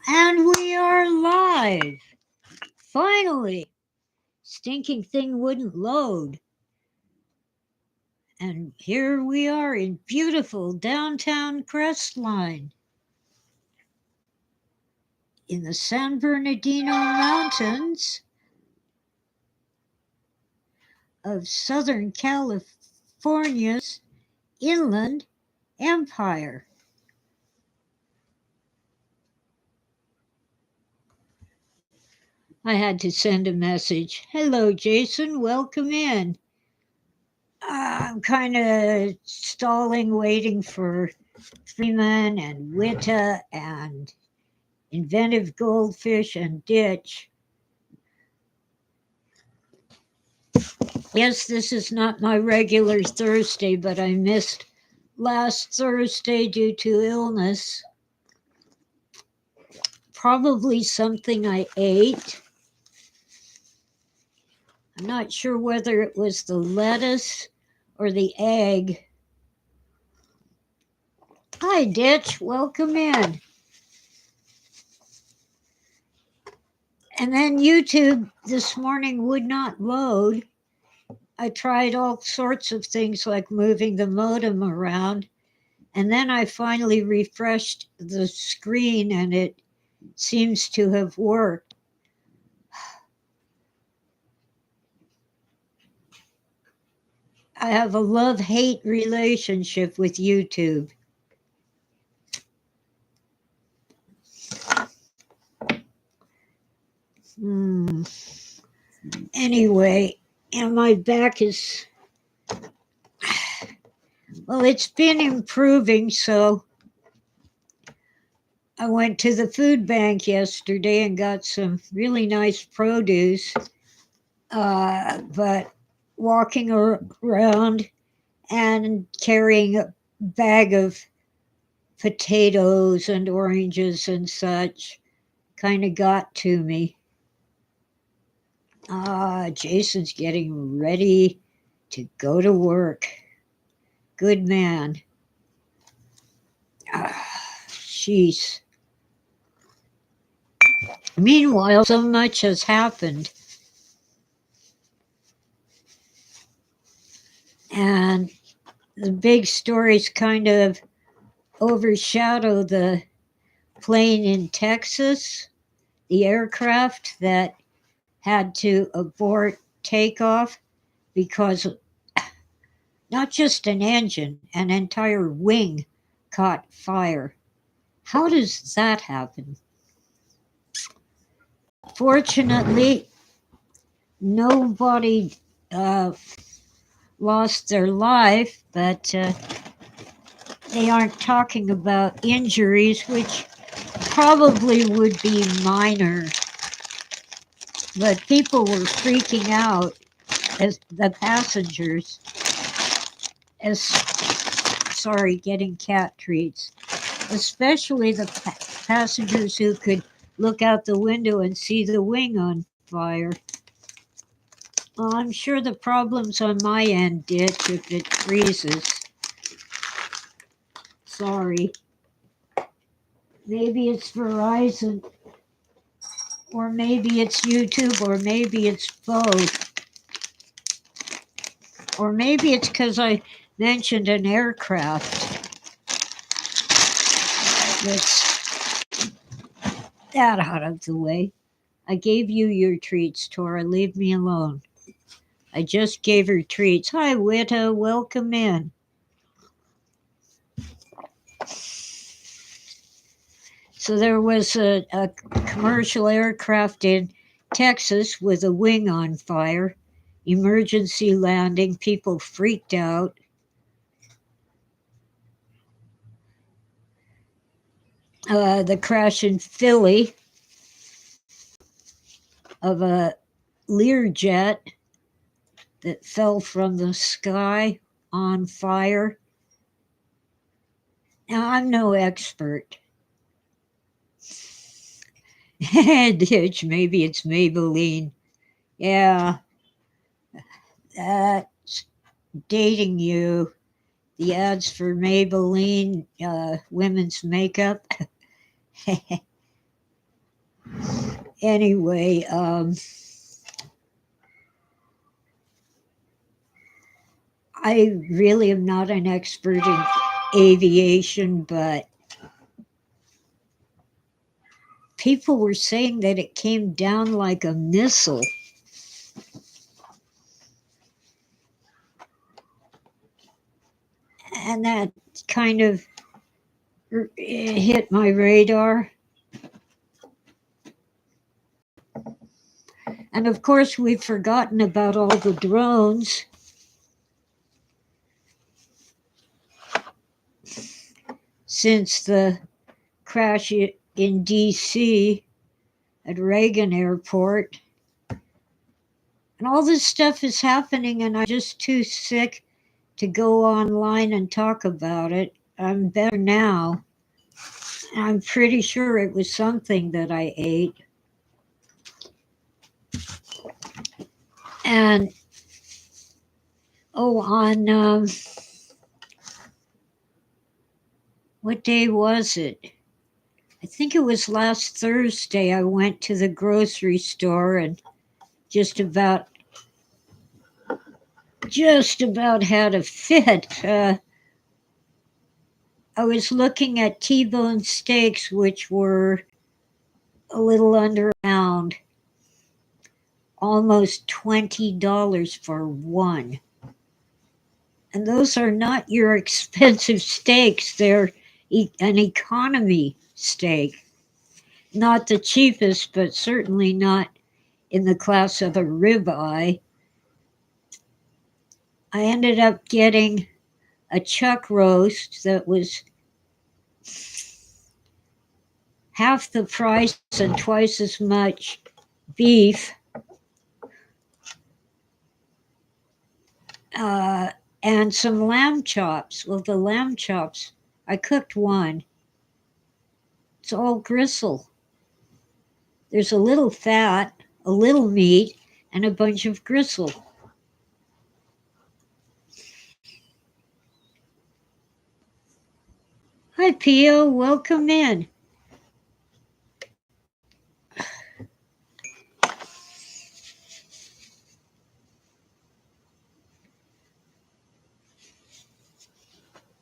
And we are live. Finally. Stinking thing wouldn't load. And here we are in beautiful downtown Crestline in the San Bernardino Mountains of Southern California's Inland Empire. I had to send a message. Hello, Jason. Welcome in. I'm kind of stalling, waiting for Freeman and Witta and Inventive Goldfish and Ditch. Yes, this is not my regular Thursday, but I missed last Thursday due to illness. Probably something I ate. I'm not sure whether it was the lettuce or the egg. Hi, Ditch. Welcome in. And then YouTube this morning would not load. I tried all sorts of things like moving the modem around. And then I finally refreshed the screen and it seems to have worked. I have a love-hate relationship with YouTube. Anyway, and my back is, well, it's been improving, so I went to the food bank yesterday and got some really nice produce. But walking around and carrying a bag of potatoes and oranges and such kind of got to me. Jason's getting ready to go to work. Good man. Jeez. Meanwhile, so much has happened. And the big stories kind of overshadow the plane in Texas, the aircraft that had to abort takeoff because not just an engine, an entire wing caught fire. How does that happen? Fortunately, nobody lost their life, but they aren't talking about injuries, which probably would be minor. But people were freaking out as the passengers, getting cat treats, especially the passengers who could look out the window and see the wing on fire. Well, I'm sure the problem's on my end, Ditch, if it freezes. Sorry. Maybe it's Verizon, or maybe it's YouTube, or maybe it's both. Or maybe it's because I mentioned an aircraft. Let's that out of the way. I gave you your treats, Tora. Leave me alone. I just gave her treats. Hi, Witta. Welcome in. So there was a commercial aircraft in Texas with a wing on fire. Emergency landing. People freaked out. The crash in Philly of a Learjet that fell from the sky on fire. Now, I'm no expert. Ditch, maybe it's Maybelline. Yeah, that's dating you. The ads for Maybelline women's makeup. Anyway, I really am not an expert in aviation, but people were saying that it came down like a missile. And that kind of hit my radar. And of course, we've forgotten about all the drones. Since the crash in DC at Reagan Airport. And all this stuff is happening, and I'm just too sick to go online and talk about it. I'm better now. I'm pretty sure it was something that I ate. And on what day was it? I think it was last Thursday. I went to the grocery store and just about had a fit. I was looking at T-bone steaks, which were a little under a pound, almost $20 for one. And those are not your expensive steaks. They're an economy steak. Not the cheapest, but certainly not in the class of a ribeye. I ended up getting a chuck roast that was half the price and twice as much beef. And some lamb chops. Well, the lamb chops, I cooked one. It's all gristle. There's a little fat, a little meat, and a bunch of gristle. Hi, Pio. Welcome in.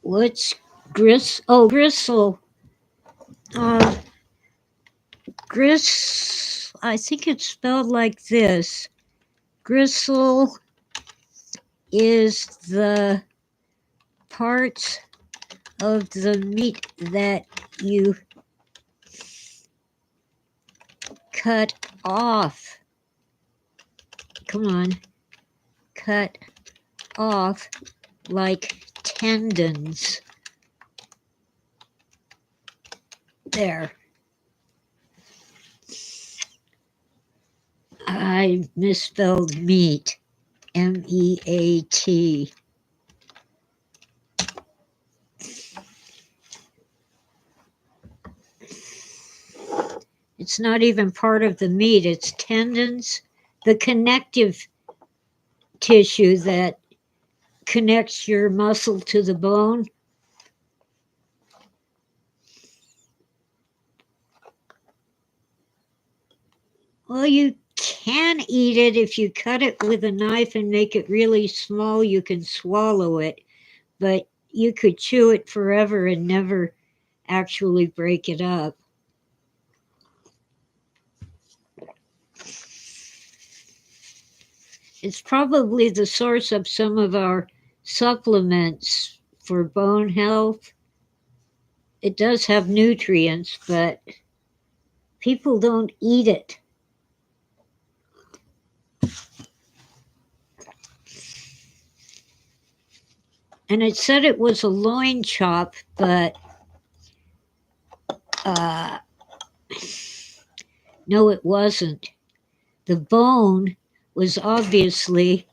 What's gristle? Oh, gristle. I think it's spelled like this. Gristle is the parts of the meat that you cut off. Come on. Cut off like tendons. There. I misspelled meat. MEAT. It's not even part of the meat, it's tendons, the connective tissue that connects your muscle to the bone. Well, you can eat it if you cut it with a knife and make it really small. You can swallow it, but you could chew it forever and never actually break it up. It's probably the source of some of our supplements for bone health. It does have nutrients, but people don't eat it. And it said it was a loin chop, but no, it wasn't. The bone was obviously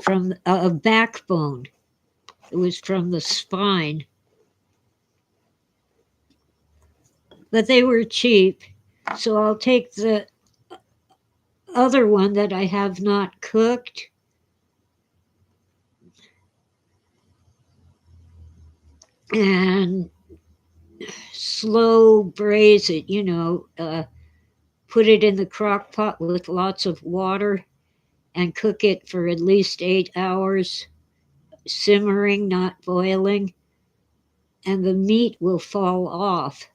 from a backbone. It was from the spine. But they were cheap, so I'll take the other one that I have not cooked. And slow braise it, put it in the crock pot with lots of water, and cook it for at least 8 hours, simmering, not boiling, and the meat will fall off.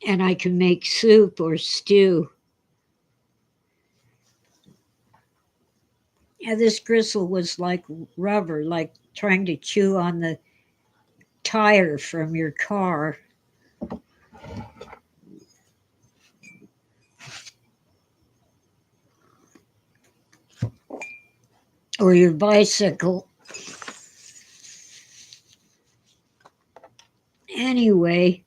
And I can make soup or stew. Yeah, this gristle was like rubber, like trying to chew on the tire from your car. Or your bicycle. Anyway,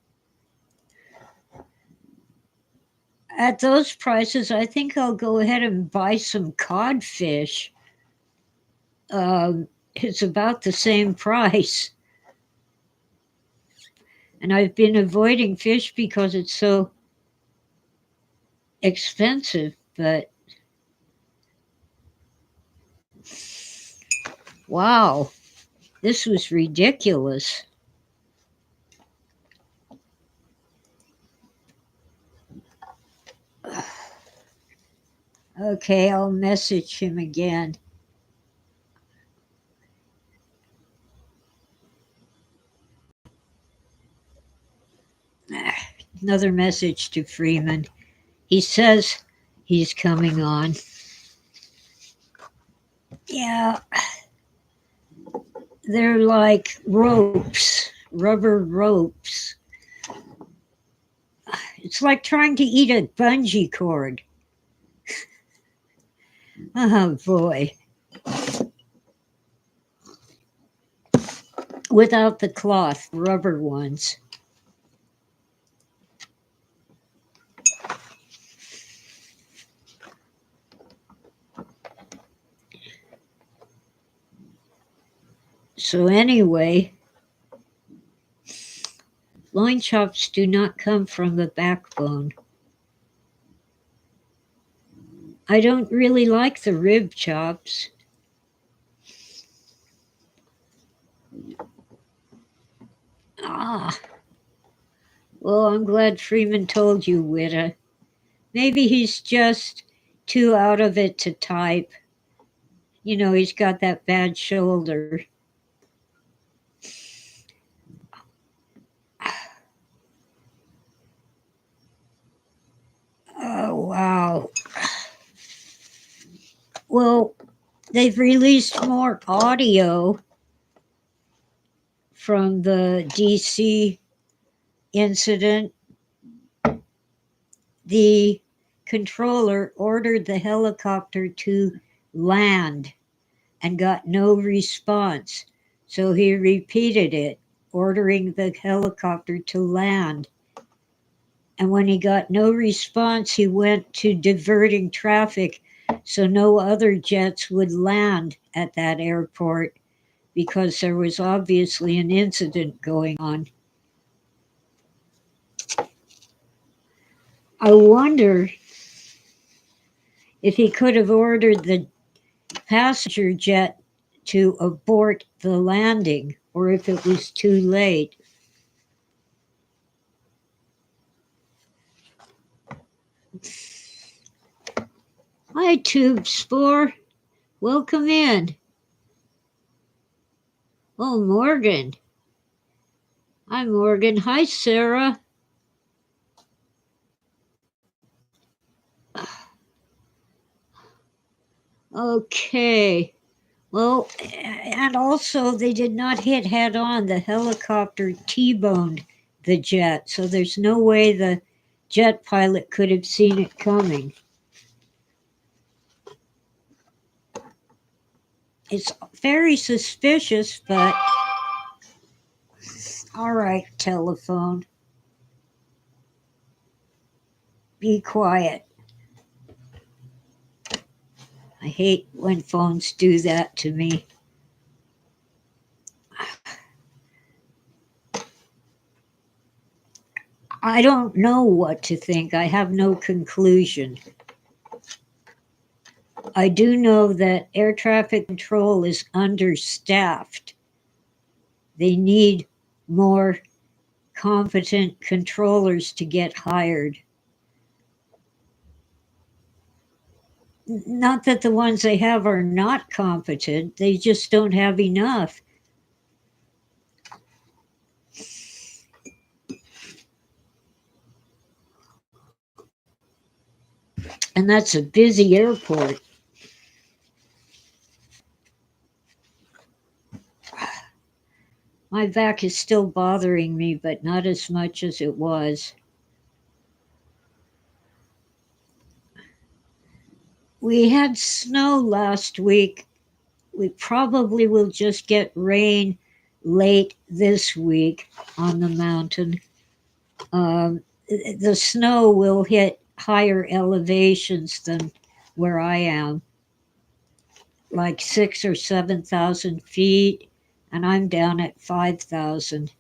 at those prices, I think I'll go ahead and buy some codfish. It's about the same price. And I've been avoiding fish because it's so expensive, but wow, this was ridiculous. Okay, I'll message him again. Another message to Freeman. He says he's coming on. Yeah, they're like ropes, rubber ropes. It's like trying to eat a bungee cord. Oh boy. Without the cloth, rubber ones. So anyway, loin chops do not come from the backbone. I don't really like the rib chops. Ah, well, I'm glad Freeman told you, Witta. Maybe he's just too out of it to type. You know, he's got that bad shoulder. Oh, wow. Well, they've released more audio from the DC incident. The controller ordered the helicopter to land and got no response. So he repeated it, ordering the helicopter to land. And when he got no response, he went to diverting traffic so no other jets would land at that airport because there was obviously an incident going on. I wonder if he could have ordered the passenger jet to abort the landing or if it was too late. Hi, Tube Spore. Welcome in. Oh, Morgan. Hi, Morgan. Hi, Sarah. Okay. Well, and also they did not hit head on. The helicopter T-boned the jet, so there's no way the jet pilot could have seen it coming. It's very suspicious, but all right, telephone. Be quiet. I hate when phones do that to me. I don't know what to think. I have no conclusion. I do know that air traffic control is understaffed. They need more competent controllers to get hired. Not that the ones they have are not competent, they just don't have enough. And that's a busy airport. My back is still bothering me, but not as much as it was. We had snow last week. We probably will just get rain late this week on the mountain. The snow will hit higher elevations than where I am, like 6 or 7,000 feet, and I'm down at 5,000.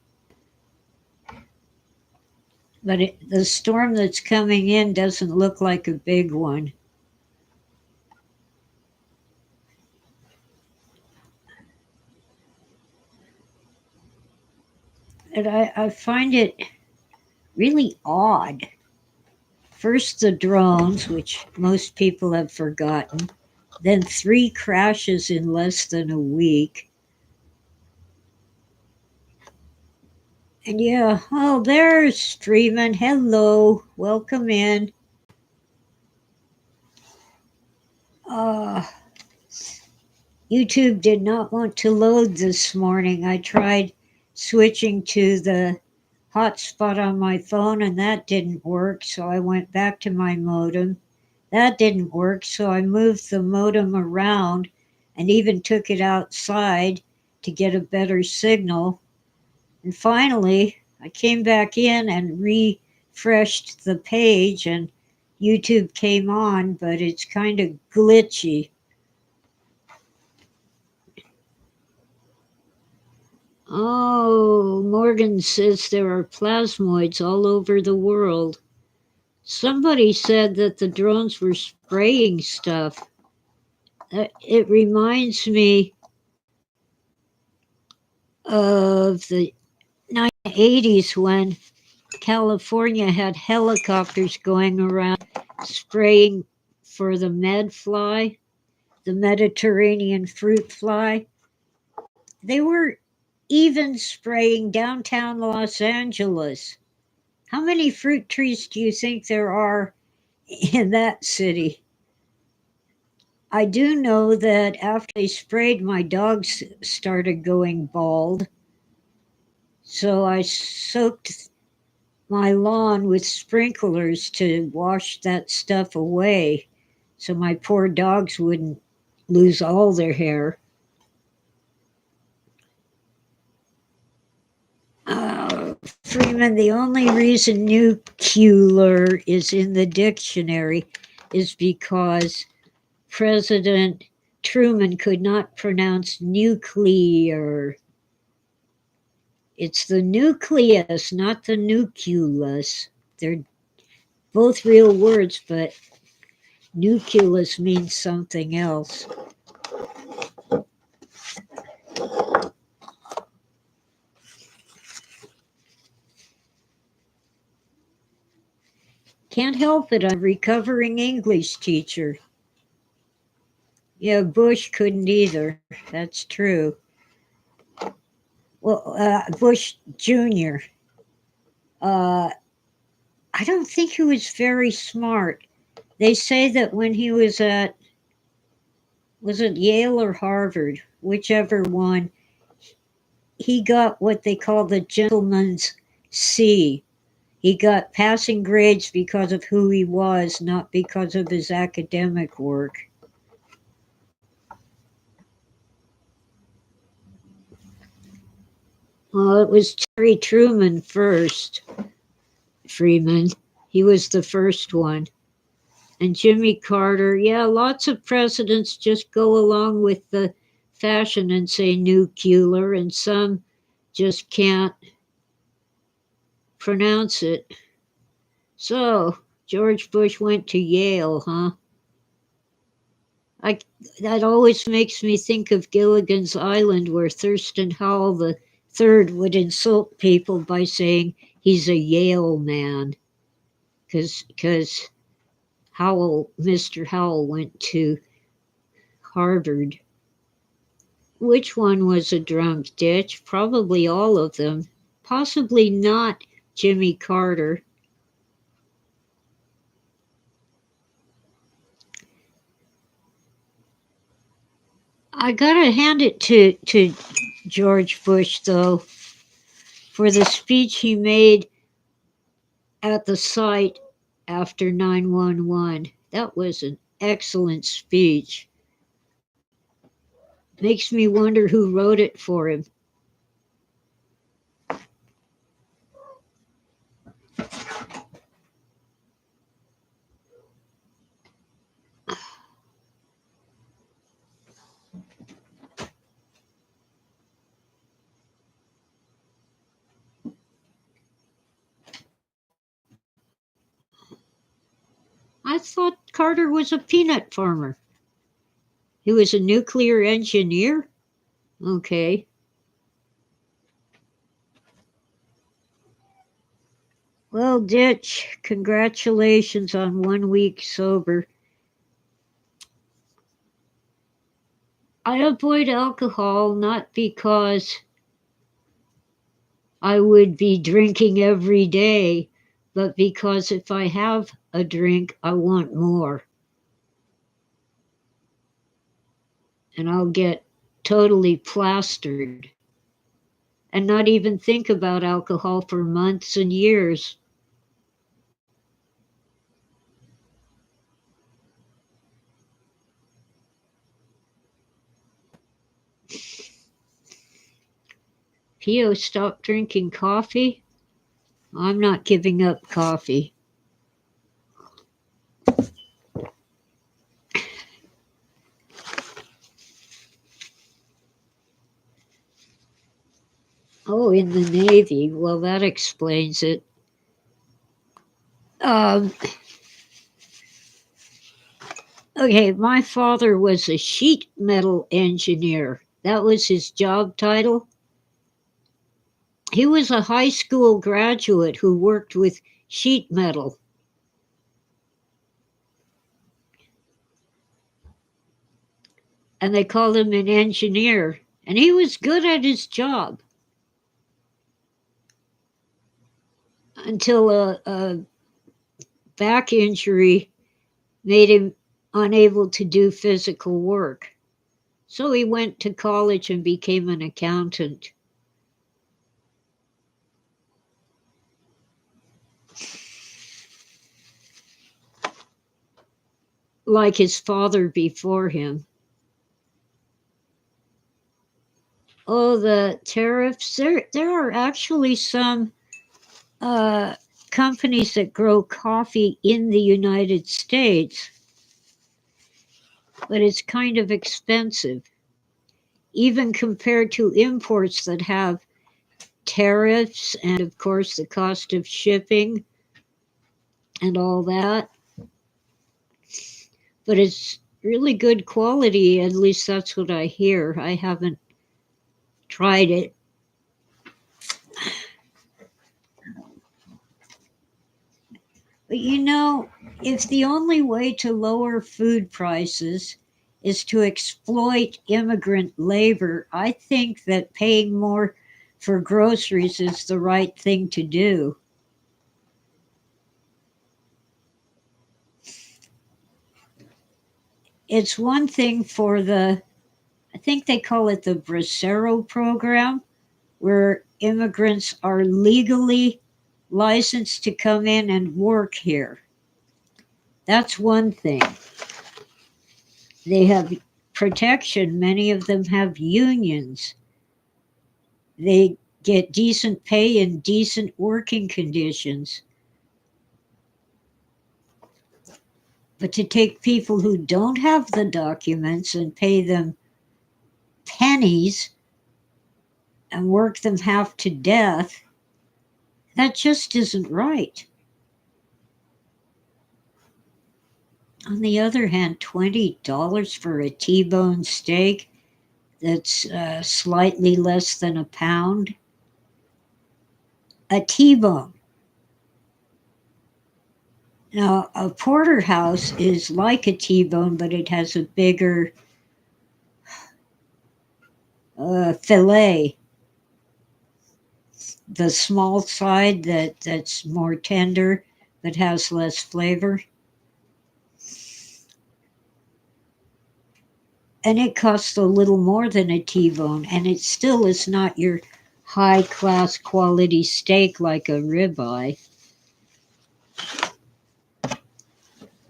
But the storm that's coming in doesn't look like a big one. And I find it really odd. First, the drones, which most people have forgotten, then 3 crashes in less than a week. And yeah, oh, there's Freeman. Hello, welcome in. Uh, YouTube did not want to load this morning. I tried switching to the hotspot on my phone and that didn't work, so I went back to my modem. That didn't work, so I moved the modem around and even took it outside to get a better signal. And finally, I came back in and refreshed the page and YouTube came on, but it's kind of glitchy. Oh, Morgan says there are plasmoids all over the world. Somebody said that the drones were spraying stuff. It reminds me of the 1980s when California had helicopters going around spraying for the medfly, the Mediterranean fruit fly. They were even spraying downtown Los Angeles. How many fruit trees do you think there are in that city? I do know that after they sprayed, my dogs started going bald. So I soaked my lawn with sprinklers to wash that stuff away so my poor dogs wouldn't lose all their hair. Freeman, the only reason nuclear is in the dictionary is because President Truman could not pronounce nuclear. It's the nucleus, not the nucleus. They're both real words, but nucleus means something else. Can't help it, I'm a recovering English teacher. Yeah, Bush couldn't either. That's true. Well, Bush Jr. I don't think he was very smart. They say that when he was at, was it Yale or Harvard, whichever one, he got what they call the gentleman's C. He got passing grades because of who he was, not because of his academic work. Well, it was Harry Truman first, Freeman. He was the first one. And Jimmy Carter, yeah, lots of presidents just go along with the fashion and say nuclear, and some just can't pronounce it. So, George Bush went to Yale, huh? I, that always makes me think of Gilligan's Island, where Thurston Howell III would insult people by saying he's a Yale man. Because Mr. Howell went to Harvard. Which one was a drunk, Ditch? Probably all of them. Possibly not Jimmy Carter. I gotta hand it to George Bush, though, for the speech he made at the site after 9/11. That was an excellent speech. Makes me wonder who wrote it for him. I thought Carter was a peanut farmer. He was a nuclear engineer? Okay. Well, Ditch, congratulations on 1 week sober. I avoid alcohol not because I would be drinking every day, but because if I have a drink, I want more. And I'll get totally plastered and not even think about alcohol for months and years. Pio, stop drinking coffee? I'm not giving up coffee. Oh, in the Navy. Well, that explains it. Okay, my father was a sheet metal engineer. That was his job title. He was a high school graduate who worked with sheet metal. And they called him an engineer. And he was good at his job until a back injury made him unable to do physical work. So he went to college and became an accountant. Like his father before him. Oh, the tariffs. There are actually some companies that grow coffee in the United States, but it's kind of expensive, even compared to imports that have tariffs and, of course, the cost of shipping and all that. But it's really good quality, at least that's what I hear. I haven't tried it. But if the only way to lower food prices is to exploit immigrant labor, I think that paying more for groceries is the right thing to do. It's one thing for I think they call it the Bracero program, where immigrants are legally licensed to come in and work here. That's one thing. They have protection. Many of them have unions. They get decent pay and decent working conditions. But to take people who don't have the documents and pay them pennies and work them half to death, that just isn't right. On the other hand, $20 for a T-bone steak that's slightly less than a pound. A T-bone. Now, a porterhouse is like a T-bone, but it has a bigger fillet. The small side that's more tender, but has less flavor. And it costs a little more than a T-bone, and it still is not your high class quality steak like a ribeye.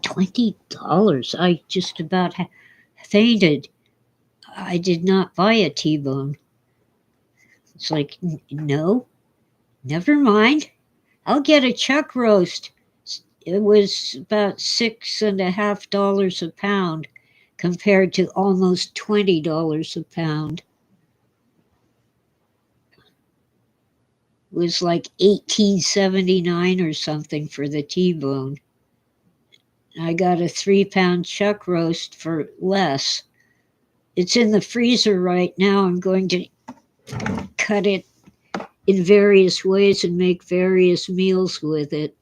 $20. I just about fainted. I did not buy a T-bone. It's like, no, never mind. I'll get a chuck roast. It was about $6.50 a pound compared to almost $20 a pound. It was like $18.79 or something for the T-bone. I got a 3-pound chuck roast for less. It's in the freezer right now. I'm going to cut it in various ways and make various meals with it.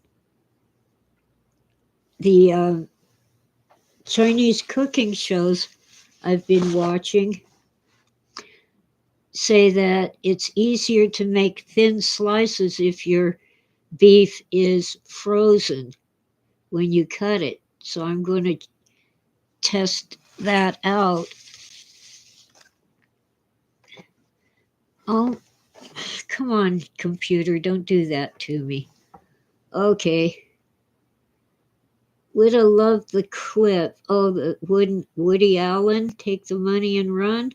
The Chinese cooking shows I've been watching say that it's easier to make thin slices if your beef is frozen when you cut it. So I'm going to test that out. Oh, come on, computer, don't do that to me. Okay. Would have loved the clip. Oh, the Woody Allen, take the money and run.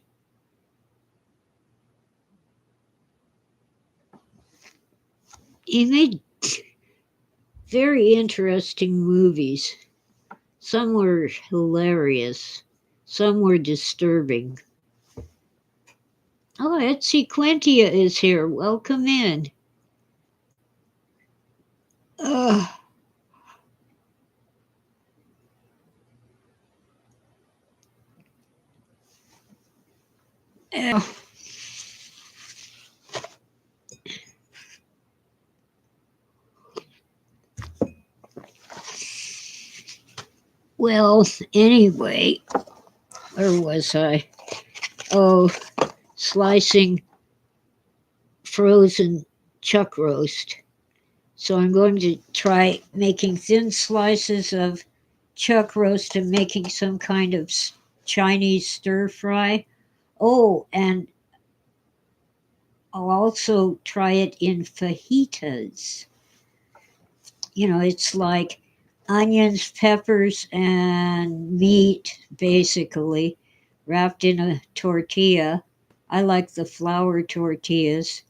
He made very interesting movies. Some were hilarious. Some were disturbing. Oh, Etsy Quintia is here. Welcome in. Ugh. Eh. Well, anyway, where was I? Oh, slicing frozen chuck roast. So I'm going to try making thin slices of chuck roast and making some kind of Chinese stir fry. Oh, and I'll also try it in fajitas. You know, it's like onions, peppers, and meat, basically, wrapped in a tortilla. I like the flour tortillas.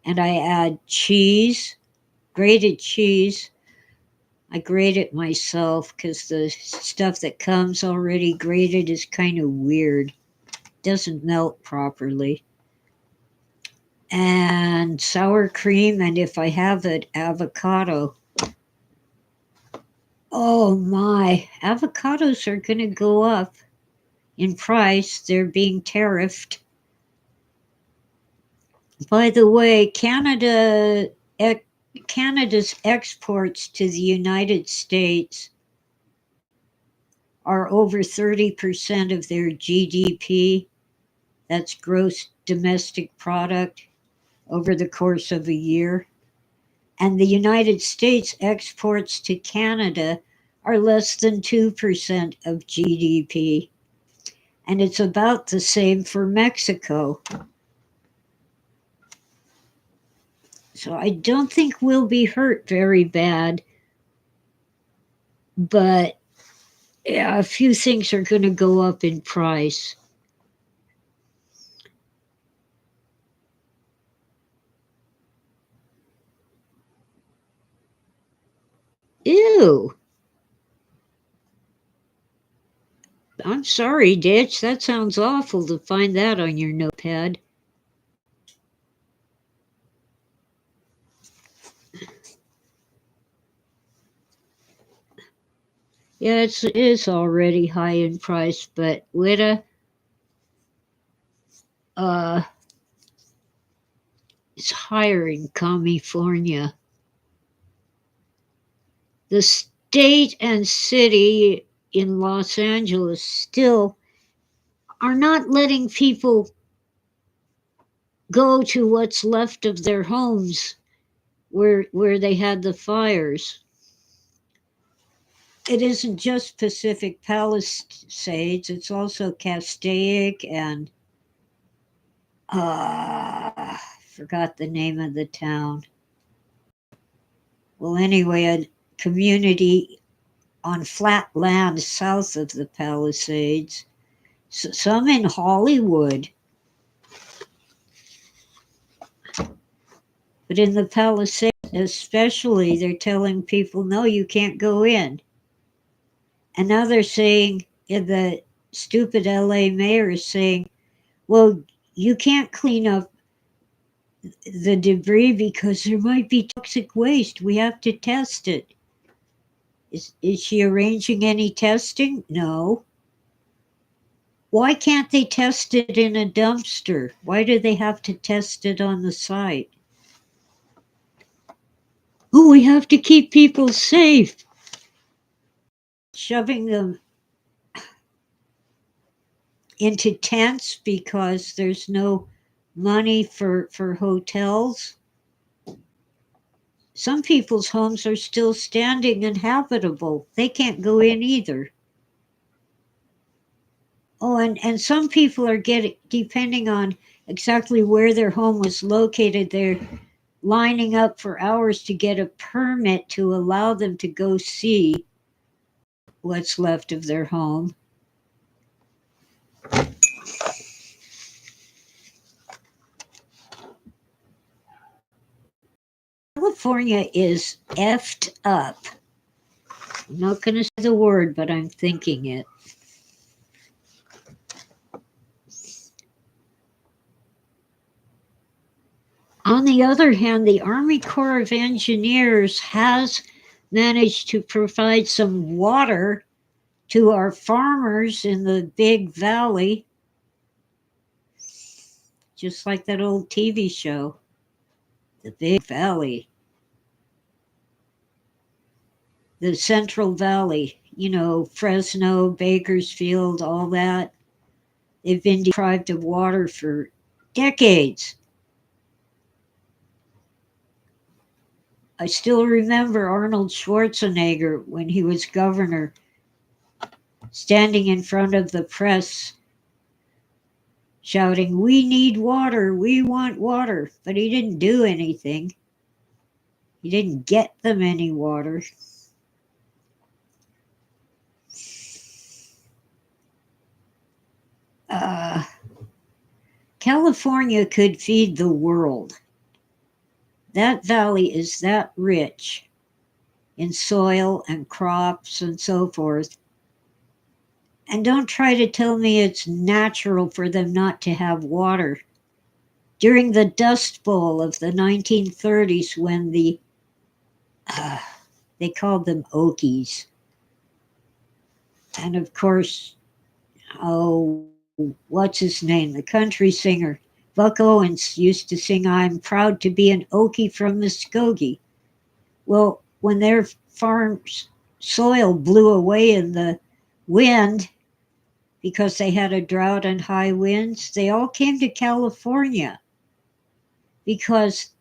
And I add cheese, grated cheese. I grate it myself because the stuff that comes already grated is kind of weird. Doesn't melt properly. And sour cream, and if I have it, avocado. Oh my, avocados are going to go up in price. They're being tariffed. By the way, Canada's exports to the United States are over 30% of their GDP. That's gross domestic product over the course of a year. And the United States exports to Canada are less than 2% of GDP. And it's about the same for Mexico. So I don't think we'll be hurt very bad. But yeah, a few things are going to go up in price. Ew. I'm sorry, Ditch. That sounds awful to find that on your notepad. Yeah, it is already high in price, but Wita is higher in California. The state and city in Los Angeles still are not letting people go to what's left of their homes where they had the fires. It isn't just Pacific Palisades, it's also Castaic and forgot the name of the town. Well, anyway, a community on flat land south of the Palisades, some in Hollywood. But in the Palisades, especially, they're telling people, no, you can't go in. And now they're saying, the stupid LA mayor is saying, well, you can't clean up the debris because there might be toxic waste. We have to test it. Is she arranging any testing? No. Why can't they test it in a dumpster? Why do they have to test it on the site? Oh, we have to keep people safe. Shoving them into tents because there's no money for hotels. Some people's homes are still standing and habitable. They can't go in either. Oh, and some people are getting, depending on exactly where their home was located, they're lining up for hours to get a permit to allow them to go see what's left of their home. California is effed up. I'm not going to say the word, but I'm thinking it. On the other hand, the Army Corps of Engineers has managed to provide some water to our farmers in the Big Valley, just like that old TV show, The Big Valley. The Central Valley, Fresno, Bakersfield, all that. They've been deprived of water for decades. I still remember Arnold Schwarzenegger when he was governor, standing in front of the press shouting, "We need water, we want water." But he didn't do anything. He didn't get them any water. California could feed the world. That valley is that rich in soil and crops and so forth. And don't try to tell me it's natural for them not to have water. During the Dust Bowl of the 1930s, when they called them Okies. And of course, what's his name? The country singer, Buck Owens, used to sing, "I'm proud to be an Okie from Muskogee." Well, when their farm's soil blew away in the wind because they had a drought and high winds, they all came to California because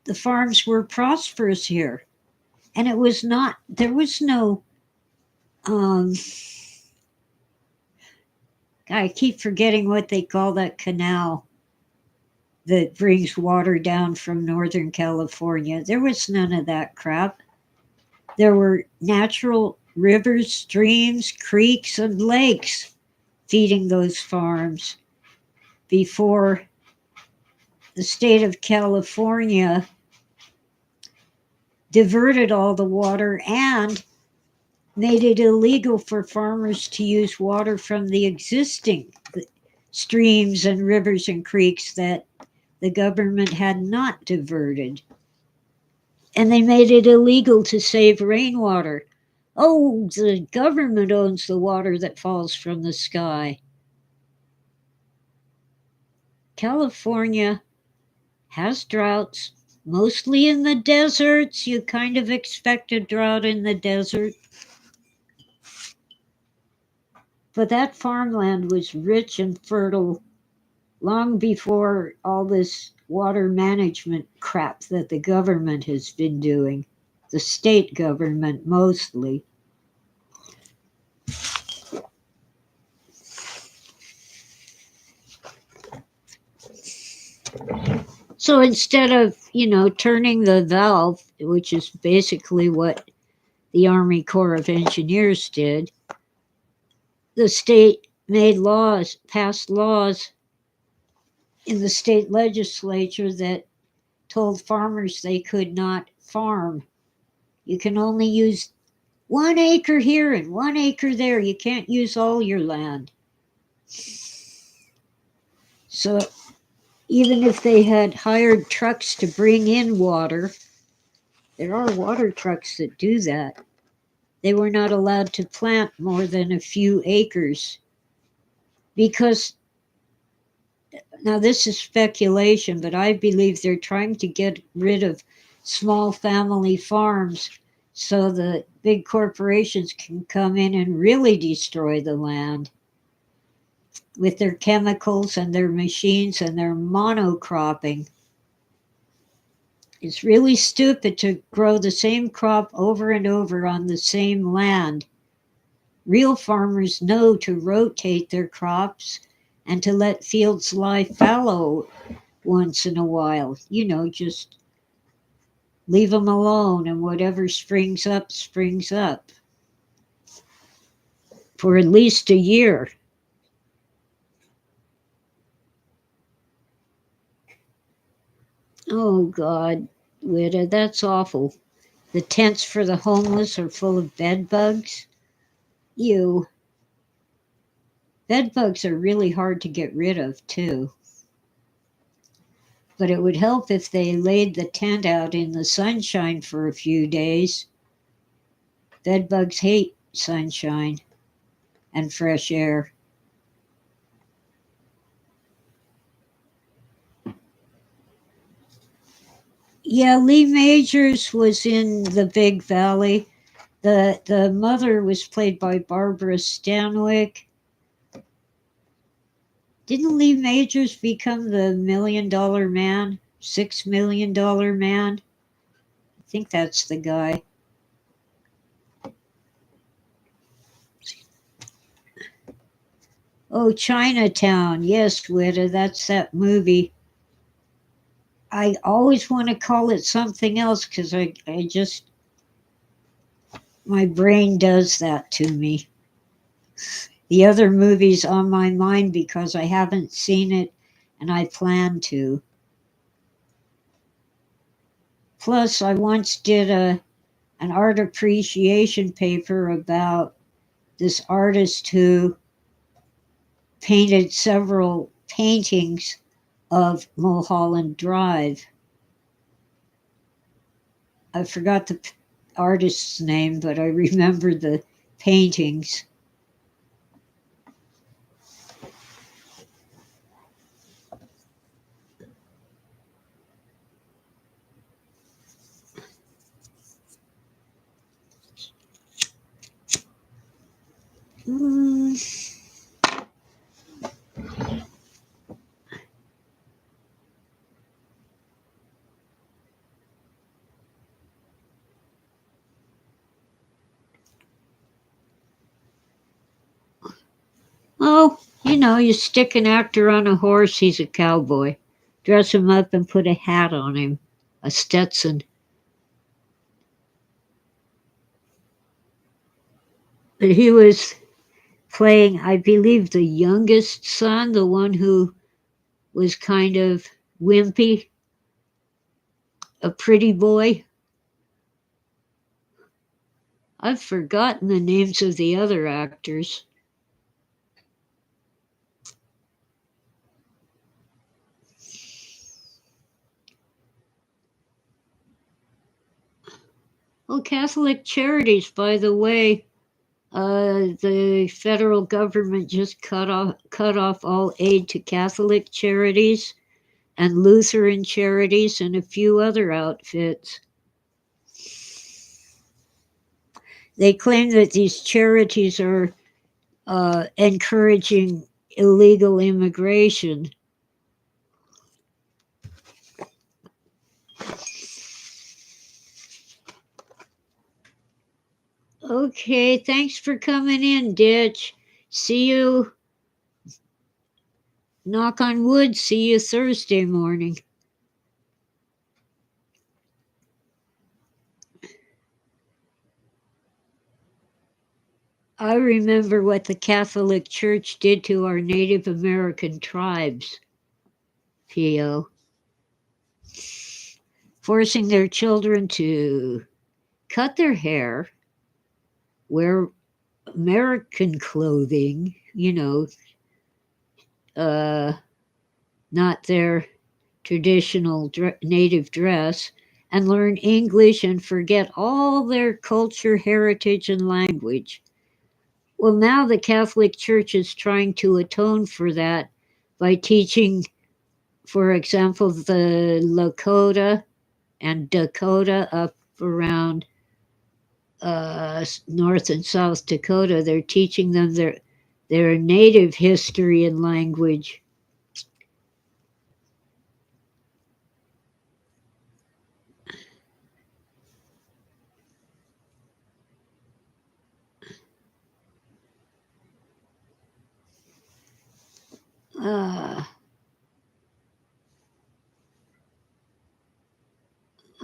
the farms were prosperous here. And it was not, there was no, I keep forgetting what they call that canal that brings water down from Northern California. There was none of that crap. There were natural rivers, streams, creeks, and lakes feeding those farms before the state of California diverted all the water and made it illegal for farmers to use water from the existing streams and rivers and creeks that the government had not diverted. And they made it illegal to save rainwater. Oh, the government owns the water that falls from the sky. California has droughts, mostly in the deserts. You kind of expect a drought in the desert. But that farmland was rich and fertile long before all this water management crap that the government has been doing, the state government mostly. So instead of, turning the valve, which is basically what the Army Corps of Engineers did, the state passed laws in the state legislature that told farmers they could not farm. You can only use 1 acre here and 1 acre there. You can't use all your land. So even if they had hired trucks to bring in water, there are water trucks that do that. They were not allowed to plant more than a few acres because, now this is speculation, but I believe they're trying to get rid of small family farms so the big corporations can come in and really destroy the land with their chemicals and their machines and their monocropping. It's really stupid to grow the same crop over and over on the same land. Real farmers know to rotate their crops and to let fields lie fallow once in a while. Just leave them alone, and whatever springs up for at least a year. Oh, God, Witta, that's awful. The tents for the homeless are full of bed bugs. Ew. Bed bugs are really hard to get rid of, too. But it would help if they laid the tent out in the sunshine for a few days. Bed bugs hate sunshine and fresh air. Yeah, Lee Majors was in the Big Valley. The mother was played by Barbara Stanwyck. Didn't Lee Majors become the $1 million man? $6 million man? I think that's the guy. Oh, Chinatown. Yes, Witta, that's that movie. I always want to call it something else because I just, my brain does that to me. The other movie's on my mind because I haven't seen it and I plan to. Plus, I once did an art appreciation paper about this artist who painted several paintings of Mulholland Drive. I forgot the artist's name, but I remember the paintings. Mm. Oh, you stick an actor on a horse, he's a cowboy. Dress him up and put a hat on him, a Stetson. But he was playing, I believe, the youngest son, the one who was kind of wimpy, a pretty boy. I've forgotten the names of the other actors. Oh, Catholic Charities, by the way, the federal government just cut off all aid to Catholic charities and Lutheran charities and a few other outfits. They claim that these charities are encouraging illegal immigration. Okay, thanks for coming in, Ditch. See you, knock on wood, see you Thursday morning. I remember what the Catholic Church did to our Native American tribes, P.O. Forcing their children to cut their hair, wear American clothing, not their traditional native dress, and learn English and forget all their culture, heritage, and language. Well, now the Catholic Church is trying to atone for that by teaching, for example, the Lakota and Dakota up around North and South Dakota. They're teaching them their native history and language.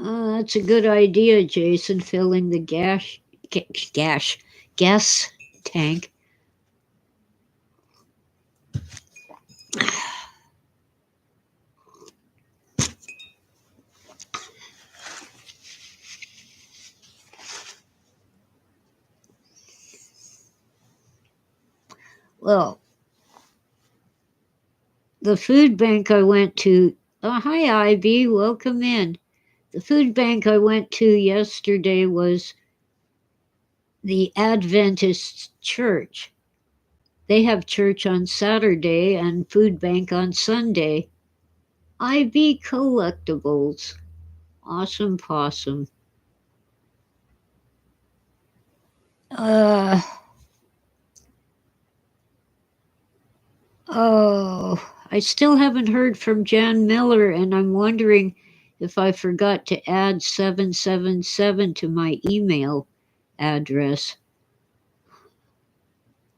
That's a good idea, Jason, filling the gas tank. Well, the food bank I went to, oh, hi, Ivy, welcome in. The food bank I went to yesterday was the Adventist church. They have church on Saturday and food bank on Sunday. IB Collectibles. Awesome possum. I still haven't heard from Jan Miller, and I'm wondering if I forgot to add 777 to my email address,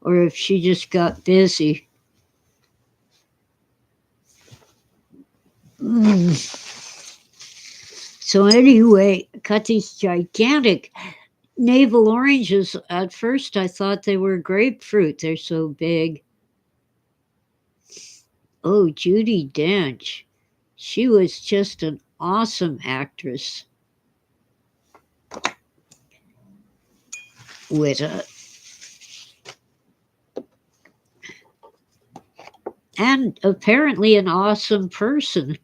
or if she just got busy. So anyway, cut these gigantic navel oranges. At first I thought they were grapefruit. They're so big. Oh, Judi Dench. She was just an awesome actress. With and apparently an awesome person.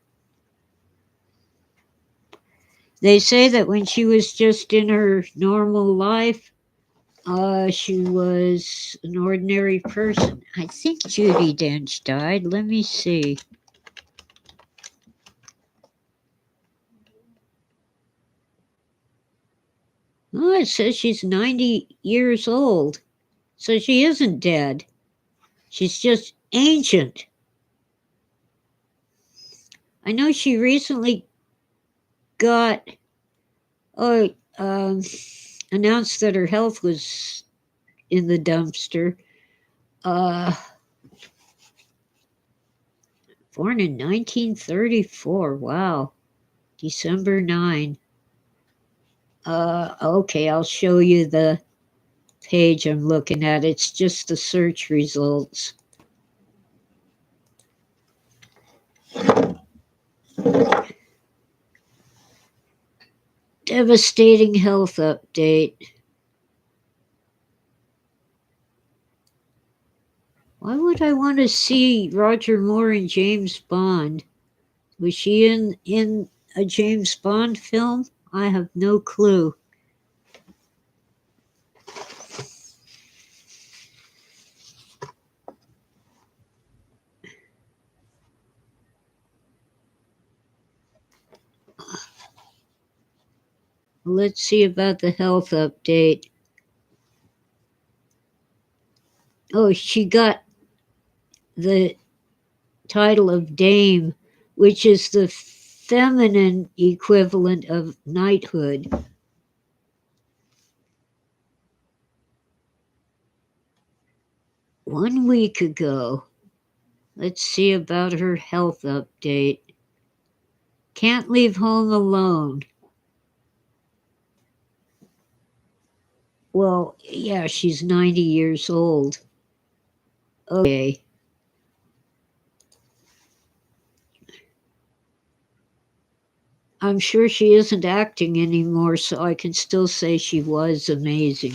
They say that when she was just in her normal life, she was an ordinary person. I think Judi Dench died. Let me see. Oh, it says she's 90 years old. So she isn't dead. She's just ancient. I know she recently got announced that her health was in the dumpster. Born in 1934. Wow. December 9. Okay, I'll show you the page I'm looking at. It's just the search results. Devastating health update. Why would I want to see Roger Moore and James Bond? Was she in a James Bond film? I have no clue. Let's see about the health update. Oh, she got the title of Dame, which is the feminine equivalent of knighthood. One week ago. Let's see about her health update. Can't leave home alone. Well, yeah, she's 90 years old. Okay. I'm sure she isn't acting anymore, so I can still say she was amazing.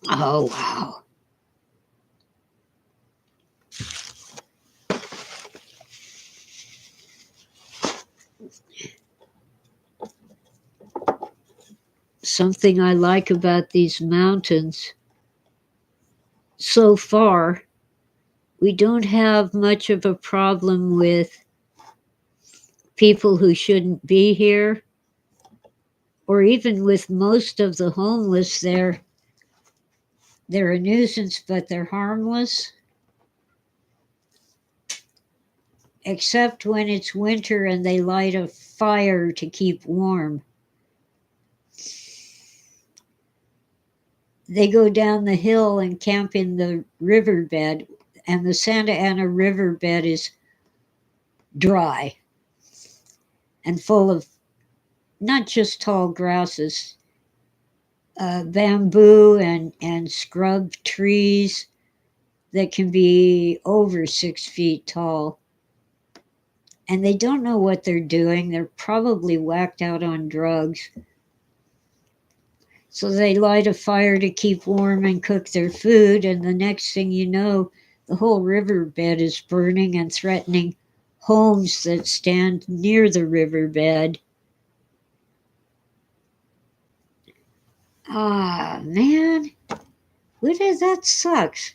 Oh, wow. Something I like about these mountains, so far, we don't have much of a problem with people who shouldn't be here, or even with most of the homeless. They're a nuisance, but they're harmless, except when it's winter and they light a fire to keep warm. They go down the hill and camp in the riverbed, and the Santa Ana riverbed is dry and full of not just tall grasses, bamboo and scrub trees that can be over 6 feet tall. And they don't know what they're doing. They're probably whacked out on drugs. So they light a fire to keep warm and cook their food, and the next thing you know, the whole riverbed is burning and threatening homes that stand near the riverbed. Ah, man, that sucks.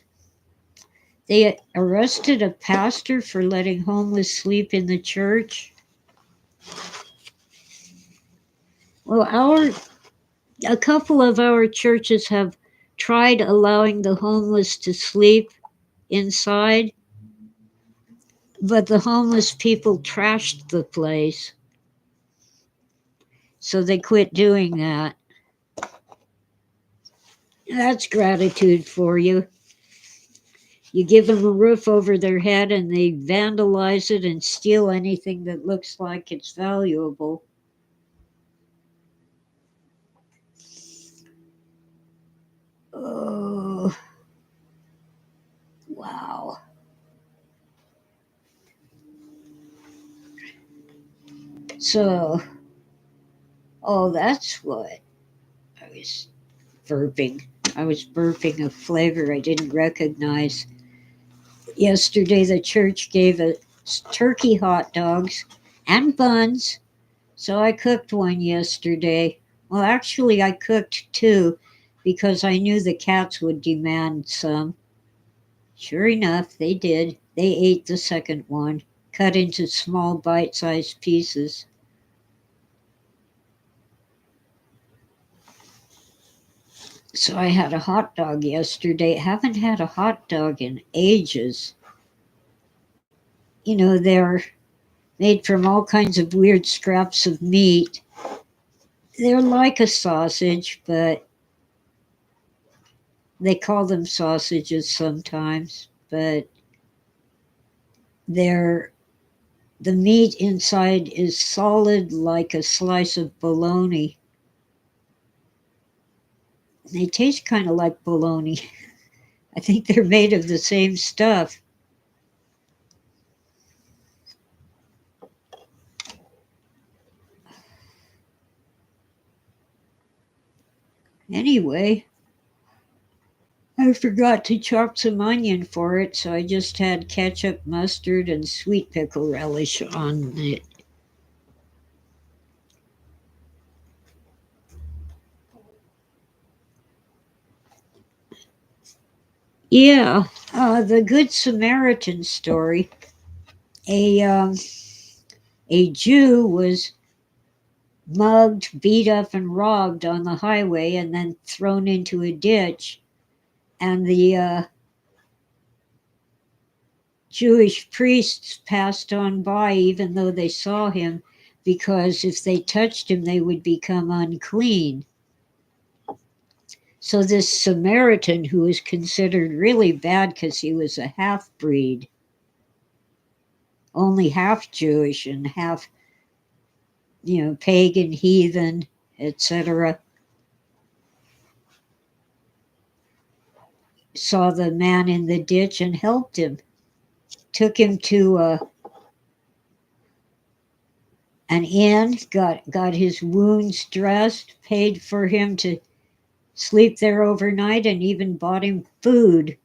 They arrested a pastor for letting homeless sleep in the church. Well, a couple of our churches have tried allowing the homeless to sleep inside, but the homeless people trashed the place, so they quit doing that. That's gratitude for you. You give them a roof over their head and they vandalize it and steal anything that looks like it's valuable. Oh, wow. So, oh, that's what I was burping. I was burping a flavor I didn't recognize. Yesterday, the church gave us turkey hot dogs and buns. So I cooked one yesterday. Well, actually, I cooked two because I knew the cats would demand some. Sure enough, they did. They ate the second one, cut into small bite sized pieces. So I had a hot dog yesterday. Haven't had a hot dog in ages. They're made from all kinds of weird scraps of meat. They're like a sausage, but they call them sausages sometimes. But they're the meat inside is solid like a slice of bologna. They taste kind of like bologna. I think they're made of the same stuff. Anyway, I forgot to chop some onion for it, so I just had ketchup, mustard, and sweet pickle relish on it. Yeah, the Good Samaritan story. A a Jew was mugged, beat up, and robbed on the highway and then thrown into a ditch. And the Jewish priests passed on by even though they saw him, because if they touched him, they would become unclean. So this Samaritan, who was considered really bad because he was a half breed, only half Jewish and half, pagan, heathen, etc., saw the man in the ditch and helped him, took him to an inn, got his wounds dressed, paid for him to sleep there overnight, and even bought him food.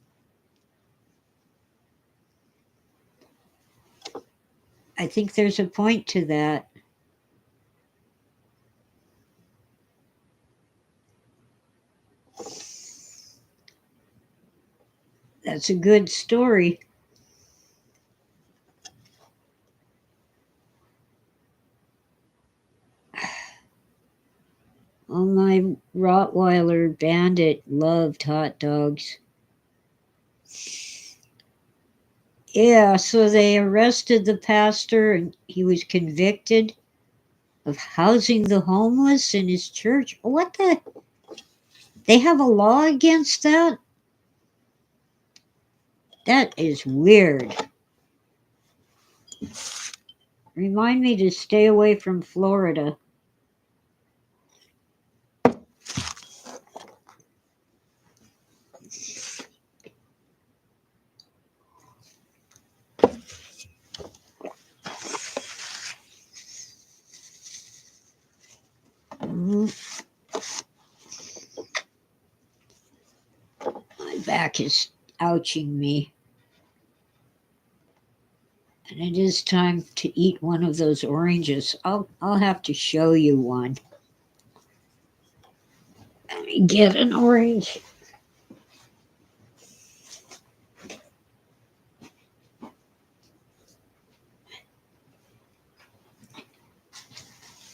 I think there's a point to that. That's a good story. Oh, my Rottweiler Bandit loved hot dogs. Yeah, so they arrested the pastor and he was convicted of housing the homeless in his church. What the? They have a law against that? That is weird. Remind me to stay away from Florida. My back is ouching me. And it is time to eat one of those oranges. I'll have to show you one. Let me get an orange.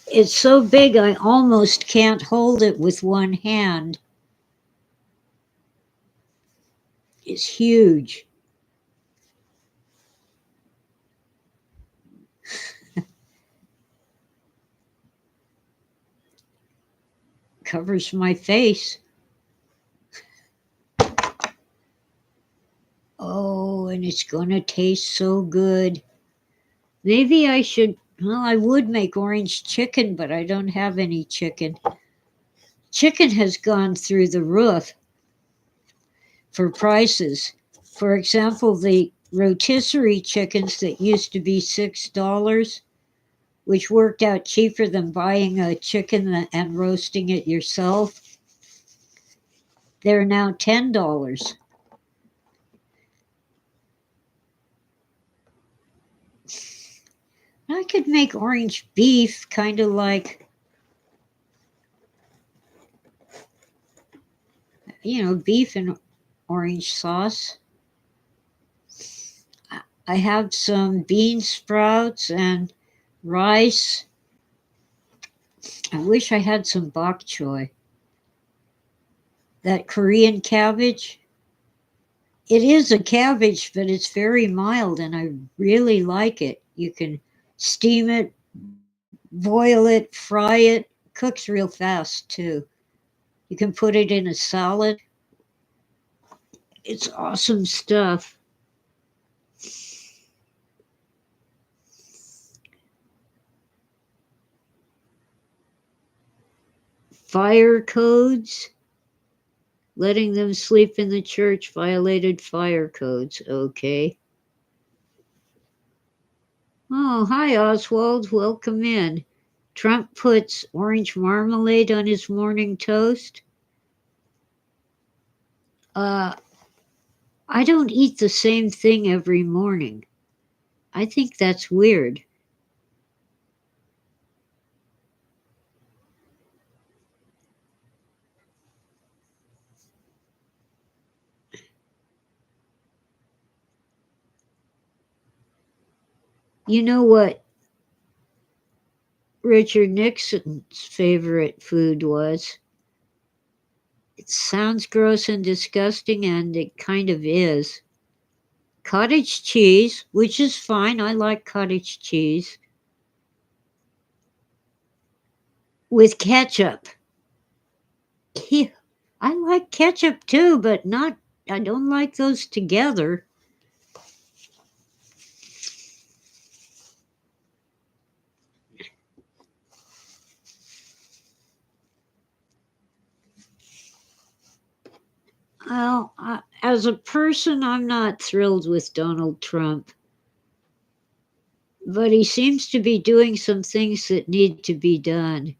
It's so big I almost can't hold it with one hand. It's huge. Covers my face. Oh, and it's gonna taste so good. Maybe I should, well, I would make orange chicken, but I don't have any chicken. Chicken has gone through the roof for prices. For example, the rotisserie chickens that used to be $6, which worked out cheaper than buying a chicken and roasting it yourself, they're now $10. I could make orange beef, kind of like, beef and orange sauce. I have some bean sprouts and rice. I wish I had some bok choy. That Korean cabbage. It is a cabbage, but it's very mild and I really like it. You can steam it, boil it, fry it. Cooks real fast too. You can put it in a salad. It's awesome stuff. Fire codes. Letting them sleep in the church violated fire codes. Okay. Oh, hi, Oswald. Welcome in. Trump puts orange marmalade on his morning toast. I don't eat the same thing every morning. I think that's weird. You know what Richard Nixon's favorite food was. It sounds gross and disgusting, and it kind of is. Cottage cheese, which is fine. I like cottage cheese with ketchup. Yeah, I like ketchup too, but not, I don't like those together. Well, as a person, I'm not thrilled with Donald Trump, but he seems to be doing some things that need to be done.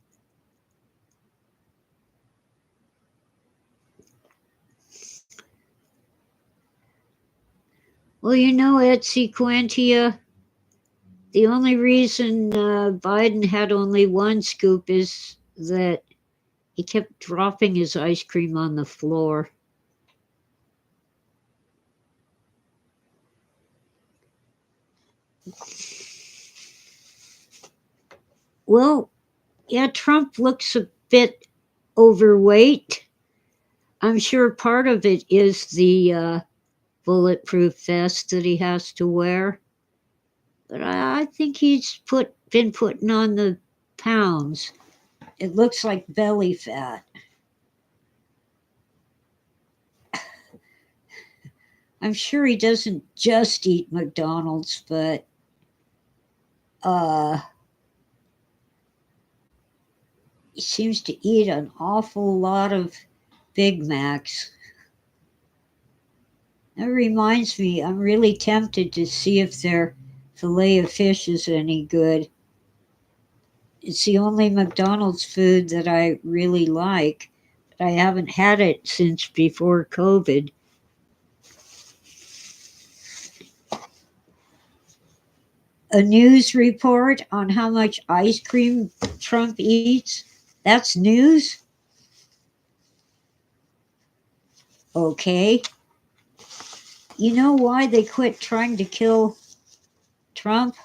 Well, Etsy Quantia, the only reason Biden had only one scoop is that he kept dropping his ice cream on the floor. Well, yeah, Trump looks a bit overweight. I'm sure part of it is the bulletproof vest that he has to wear. But I think he's been putting on the pounds. It looks like belly fat. I'm sure he doesn't just eat McDonald's, but uh, he seems to eat an awful lot of Big Macs. That reminds me, I'm really tempted to see if their filet of fish is any good. It's the only McDonald's food that I really like, but I haven't had it since before COVID. A news report on how much ice cream Trump eats? That's news? Okay. You know why they quit trying to kill Trump?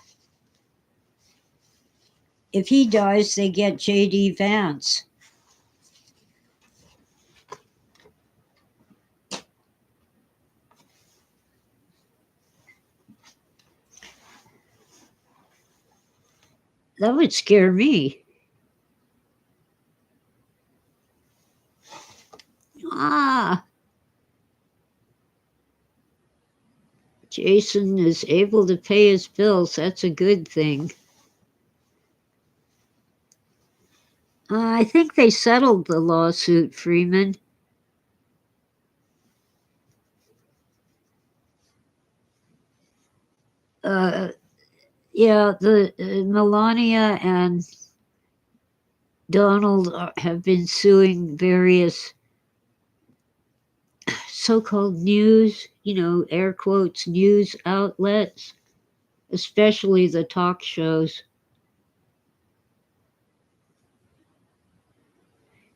If he dies, they get J.D. Vance. That would scare me. Ah, Jason is able to pay his bills. That's a good thing. I think they settled the lawsuit, Freeman. Uh, yeah, the Melania and Donald have been suing various so-called news, air quotes, news outlets, especially the talk shows.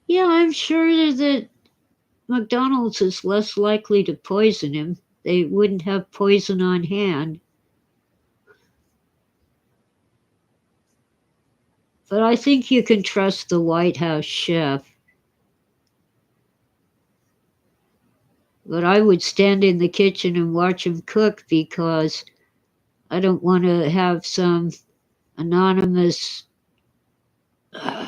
Yeah, I'm sure that McDonald's is less likely to poison him. They wouldn't have poison on hand. But I think you can trust the White House chef. But I would stand in the kitchen and watch him cook because I don't want to have some anonymous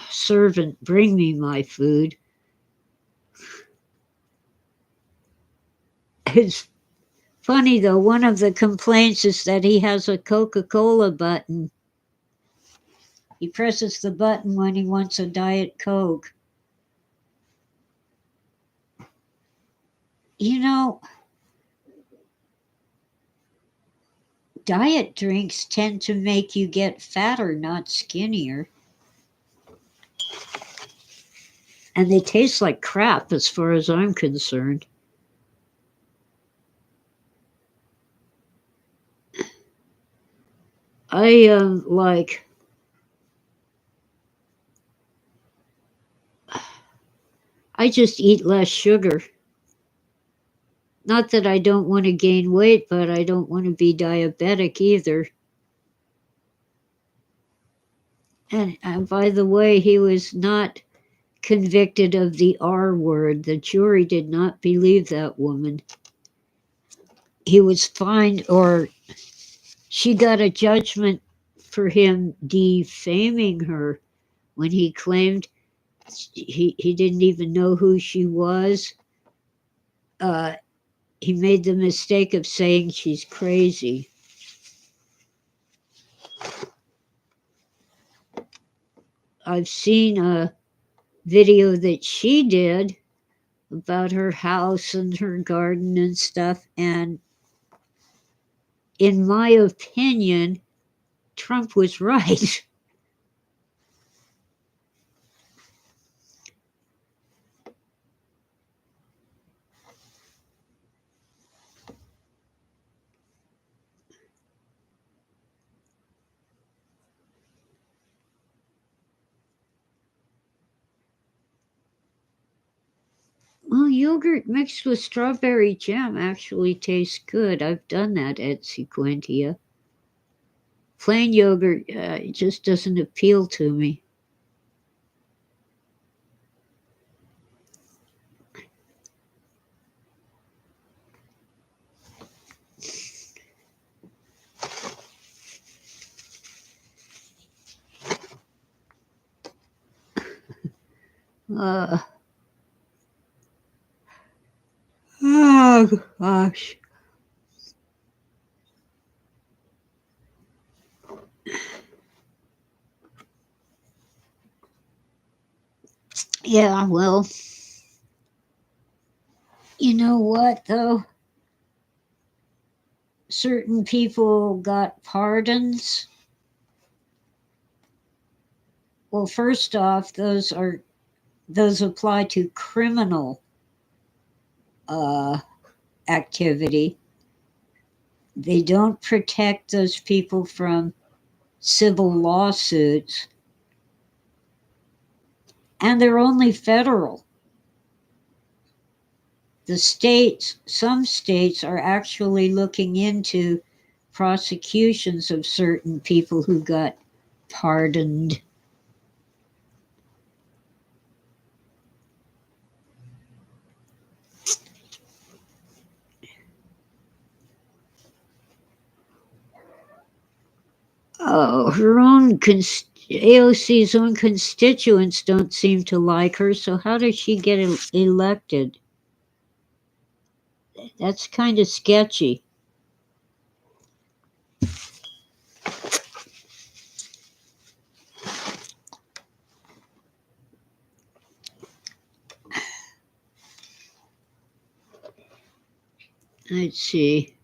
servant bring me my food. It's funny though, one of the complaints is that he has a Coca-Cola button. He presses the button when he wants a Diet Coke. You know, diet drinks tend to make you get fatter, not skinnier. And they taste like crap as far as I'm concerned. I I just eat less sugar. Not that I don't want to gain weight, but I don't want to be diabetic either. And by the way, he was not convicted of the R word. The jury did not believe that woman. He was fined, or she got a judgment for him defaming her when he claimed he didn't even know who she was. He made the mistake of saying she's crazy. I've seen a video that she did about her house and her garden and stuff, and in my opinion, Trump was right. Well, yogurt mixed with strawberry jam actually tastes good. I've done that at Sequentia. Plain yogurt it just doesn't appeal to me. Uh, oh gosh. Yeah, well, you know what though? Certain people got pardons. Well, first off, those apply to criminal uh, activity. They don't protect those people from civil lawsuits, and they're only federal. Some states are actually looking into prosecutions of certain people who got pardoned. Oh, AOC's own constituents don't seem to like her, so how does she get elected? That's kind of sketchy. Let's see.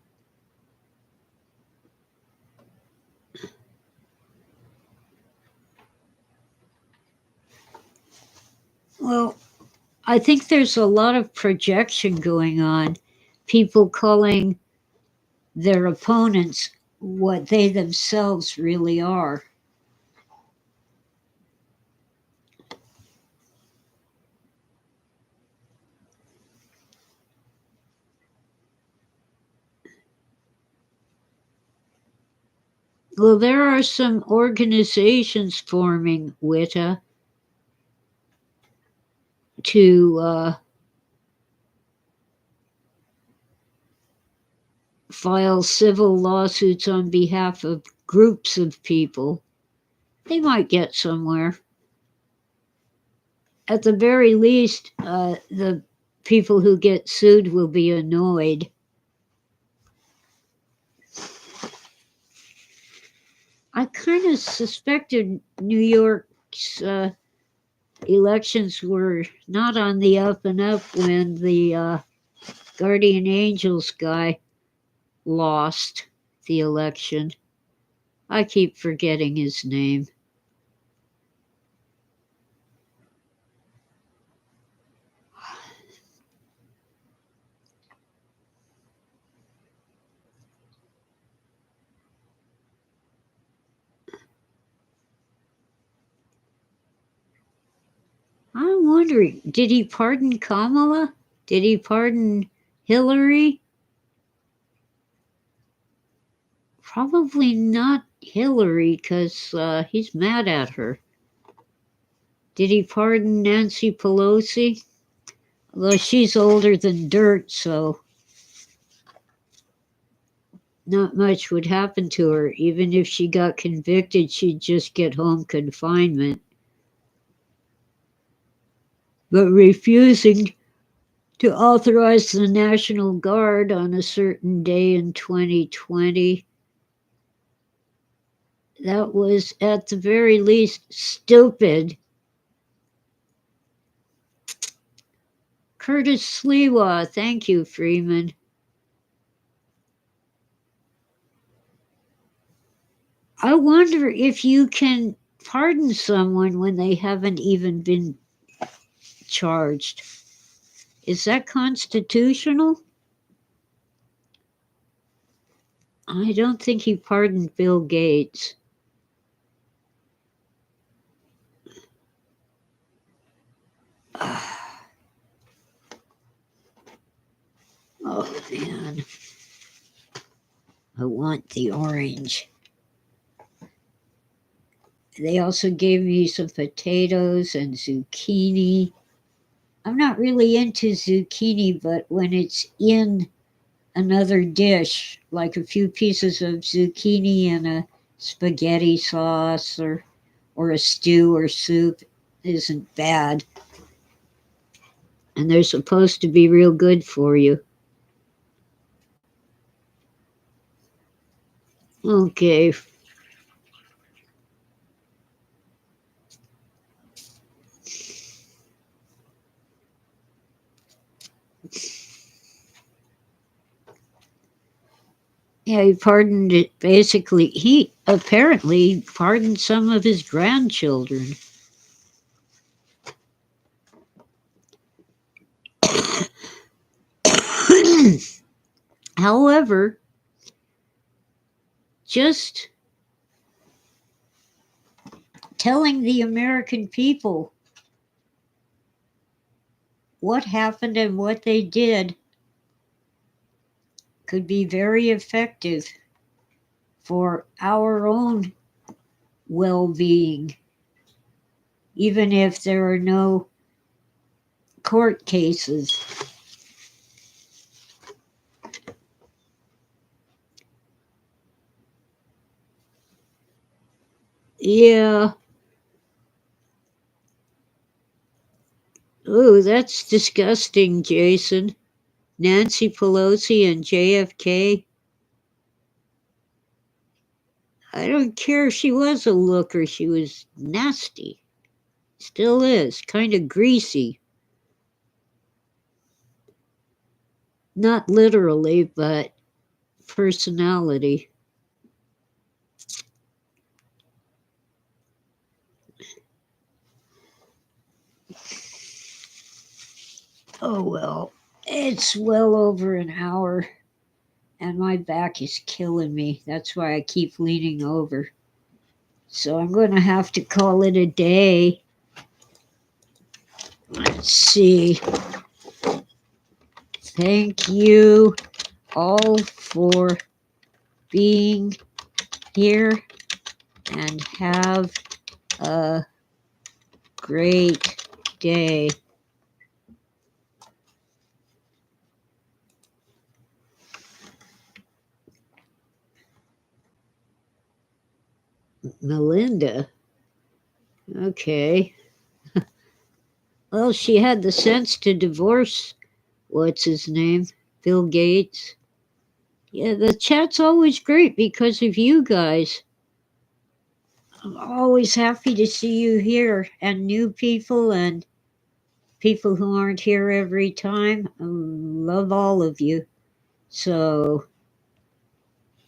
Well, I think there's a lot of projection going on. People calling their opponents what they themselves really are. Well, there are some organizations forming, Witta, to file civil lawsuits on behalf of groups of people. They might get somewhere. At the very least, the people who get sued will be annoyed. I kind of suspected New York's elections were not on the up and up when the Guardian Angels guy lost the election. I keep forgetting his name. I'm wondering, did he pardon Kamala? Did he pardon Hillary? Probably not Hillary because he's mad at her. Did he pardon Nancy Pelosi? Well, she's older than dirt, so not much would happen to her. Even if she got convicted, she'd just get home confinement. But refusing to authorize the National Guard on a certain day in 2020, that was at the very least stupid. Curtis Sliwa, thank you, Freeman. I wonder if you can pardon someone when they haven't even been charged. Is that constitutional? I don't think he pardoned Bill Gates. Oh, man. I want the orange. They also gave me some potatoes and zucchini. I'm not really into zucchini, but when it's in another dish, like a few pieces of zucchini and a spaghetti sauce or a stew or soup, isn't bad. And they're supposed to be real good for you. Okay. Yeah, he pardoned it. Basically, he apparently pardoned some of his grandchildren. However, just telling the American people what happened and what they did could be very effective for our own well-being, even if there are no court cases. Yeah. Oh, that's disgusting, Jason. Nancy Pelosi and JFK. I don't care if she was a looker, she was nasty. Still is, kind of greasy. Not literally, but personality. Oh well, it's well over an hour and my back is killing me. That's why I keep leaning over. So I'm going to have to call it a day. Let's see. Thank you all for being here and have a great day. Melinda? Okay. Well, she had the sense to divorce, what's his name? Bill Gates. Yeah, the chat's always great because of you guys. I'm always happy to see you here and new people and people who aren't here every time. I love all of you. So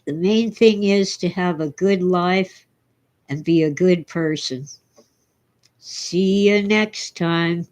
the main thing is to have a good life and be a good person. See you next time.